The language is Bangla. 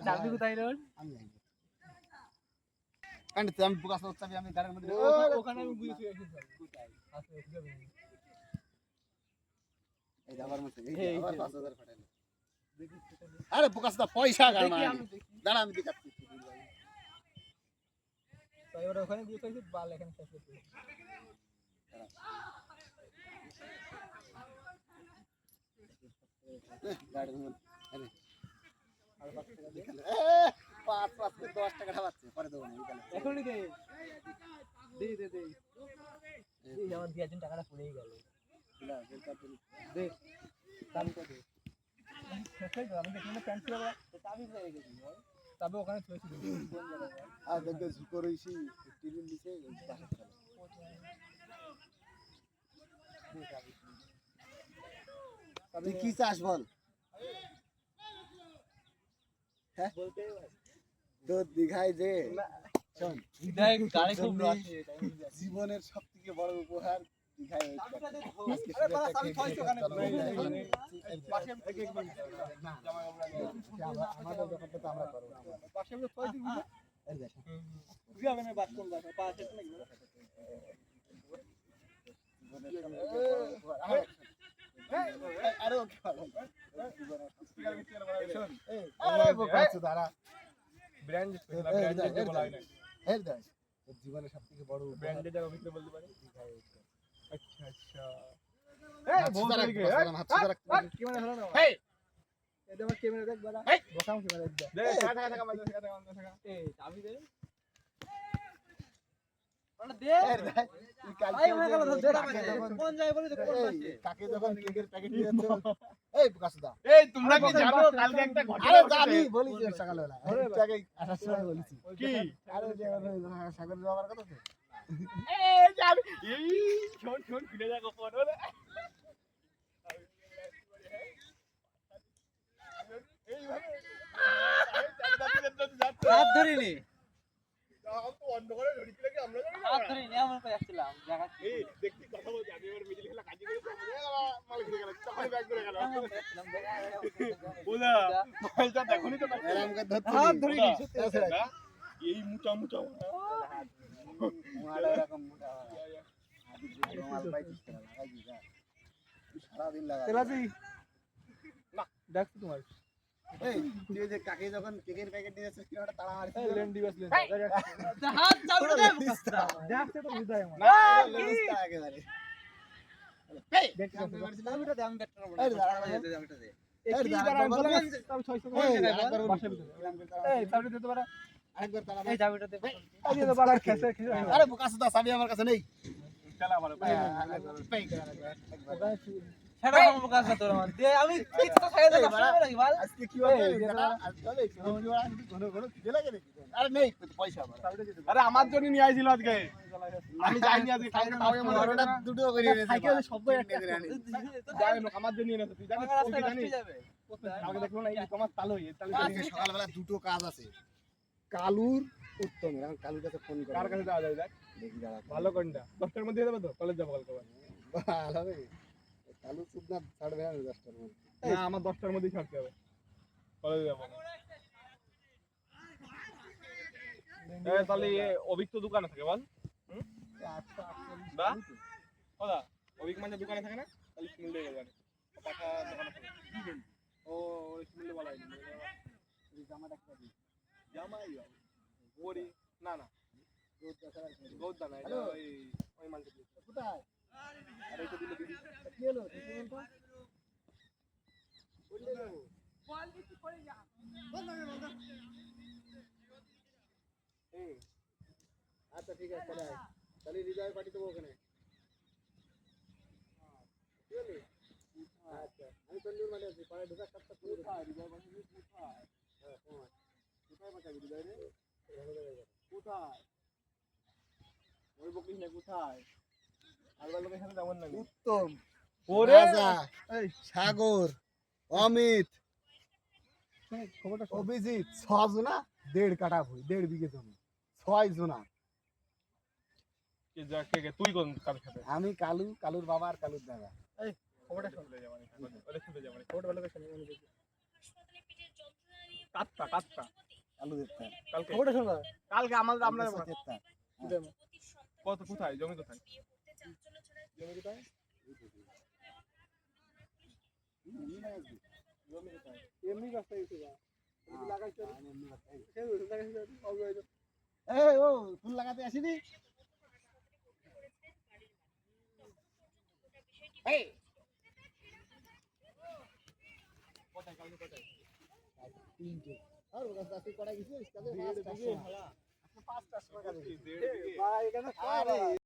চাবি কোথায় রোড? আমি জানি কারণ আমি বুকাস চাবি আমি গাড়ির মধ্যে ওখানে আমি বুঝে এসেছি কোথায় আছে ওখানে এই আবার মতে এই আবার 5000 ফাটাইলো আরে বুকাস দা পয়সা গাড় না দাঁড়া আমি দেখাচ্ছি তাই ওরা ওখানে দিয়ে কইছে বাল এখানে শেষ করতে গাড়ির মধ্যে আরে আর 5 টাকা দেখালে 5 কে 10 টাকা ঢালাচ্ছে পরে দেবো না এখনই দে দে এই আমার 2000 টাকাটা পড়েই গেল না বেকার দে চাবিটা দে আমি দেখলাম প্যান্ট ছিল চাবি হয়ে গেছে তবে ওখানে থুয়েছি কোন জায়গায় আর দেখবে ঝুকো রইছি টিভির নিচে পাশে চলে তুই কি চাস বল হ্যাঁ বলতে তো দিঘায় যে শোন দেখ গাড়ি খুব রস জীবনের সবথেকে বড় উপহার দিঘায় আমাদের ব্যাপারটা তো আমরা করবো পাশে আমরা ছয় দিন জীবনের সব থেকে বড় ব্র্যান্ডেড আর অভিজ্ঞতা বলতে পারি আচ্ছা আচ্ছা ক্যামেরা হলো না এটা আমার ক্যামেরা দেখ বড়া বসাম ক্যামেরা দেখ দে টাকা এই চাবি দে ওটা দে এই মনে গেল দে কোন যায় বলি তো কোন পাশে কাকে যখন কেকের প্যাকেট দিয়েছো এই বুকাসদা এই তোমরা কি জানো কালকে একটা ঘটনা আরে জানি বলি যে সকালবেলা আগে আসার সময় বলেছি কি আরে যে সাগর যাওয়ার কথা তো এই জানি এই শোন ফিরে যা গোপন বলে এইভাবে হাত ধরিনি তো অন্ধকারে ধরেছিল কি আমরা জানি হাত ধরিনি এমন করে আসছিলাম জায়গা এই দেখতে কথা বলছি আমি এবার মিডিল খেলা কাজে করে মাল খেলে গেল চাপাই ব্যাগ করে গেল ওদা পয়সা দেখুনি তো এরকম ধরতে হাত ধরিনি এই মোটা মোটা মালা এরকম মোটা মাল পাইছিস কেন লাগাই দিস সারা দিন লাগা তেলাজি না দেখছো তোমার এই তুই যে কাকে যখন কেকের প্যাকেট দিয়েছিস কি ওটা তাড়া মারছিস এই লেন্ডি বাস লেন হাত চালু দে বুকাসটা দেখছে তো বুঝাই আমার না লেডিসটা একেবারে এই দেখ চাবিটা দে আমি ব্যাট করব এই দাঁড়া চাবিটা দে এই কি দাঁড়া দাঁড়া বল বল তাও 600 করে টাকা বাসা ভিতরে এই চাবিটা দে তো বাড়া আরেকবার তাড়া এই চাবিটা দে এই যে বাড়া খেসে আরে বুকাসদা চাবি আমার কাছে নেই খেলা আমার পেই করে একবার সেটা আমার বুকাসটা তোর মান দে আমি কিছু তো খাইয়ে দেব নাকি বল আজকে কি হবে আজকে ঘন ঘন খিদে লাগে নাকি আরে নেই পয়সা আমার আরে আমার জন্য নিয়ে আইছিল আজকে আমি যাইনি আজকে কালকে তাও আমার বড়টা দুটো করে এনেছে সাইকেলে শব্দ একটা জানেন আমার জন্য এনেছে তুই জানিস আমার তুই রাস্তায় জানিস যাবে কালকে দেখলো না এই তোমার চালু হয়ে চালু আজকে সকালবেলা দুটো কাজ আছে কালুর উত্তম এখন কালুর কাছে ফোন করে কার কাছে যাওয়া যায় দেখ দেখি দাঁড়া ভালো কোনটা 10টার মধ্যে যাবে তো কলেজ যাবো কালকে ভালো হবে কালু সুদ না ছাড়বে না 10টার মধ্যে না আমার 10টার মধ্যেই ছাড়তে হবে কলেজ যাবো তাহলে অভিক তো দোকানে থাকে বল বা ওদা অভিক মানে দোকানে থাকে না তাহলে কিনে নিয়ে যাবে পাঠা দোকানে থাকে ও ওই কিনলে বলা হয়নি জামাটা কি দিই জামাই ওরি না না গৌদা না এটা ওই মালটা দিয়ে কোথায় আর এইটা দিলে দিদি কি হলো দিতে বলতো বললে দেব বল দিতে পড়ে যা এই আচ্ছা ঠিক আছে তাহলে হৃদয় পার্টি দেবো ওখানে কি হলো আচ্ছা আমি তন্দুর মানে আছি পাড়ে ঢোকার সাতটা কোথায় হৃদয় পার্টি কোথায় হ্যাঁ কোথায় পাঠাবি হৃদয় রে কোথায় ওই বকিস না কোথায় আলবা লোকের সাথে যেমন না উত্তম ওরে রাজা সাগর অমিত খবরটা অভিজিৎ 6 জনা 1.5 কাঠা ভুঁই 1.5 বিঘে জমি 6 জনা কে যা কে তুই কোন কার সাথে আমি কালুর বাবা আর কালুর দাদা খবরটা শুনলে যাবানি ওরে শুনলে যাবানি খবরটা ভালো করে শুনে কাতটা আলু দেখতে কালকে খবরটা শোনো কালকে আমাদের আমরা দেখতে কত কোথায় জমি কোথায় জমি কোথায় এমনি গাছটা গেছে বা লাগাইছে এই ও ফুল লাগাতে আসিনি এই কোথায় কালকে কোথায় তিনটে আর ওরা দাসি করা গেছে তাদের দেড় বিঘে পাঁচটার সময় দেড় বিঘে ভাই এখানে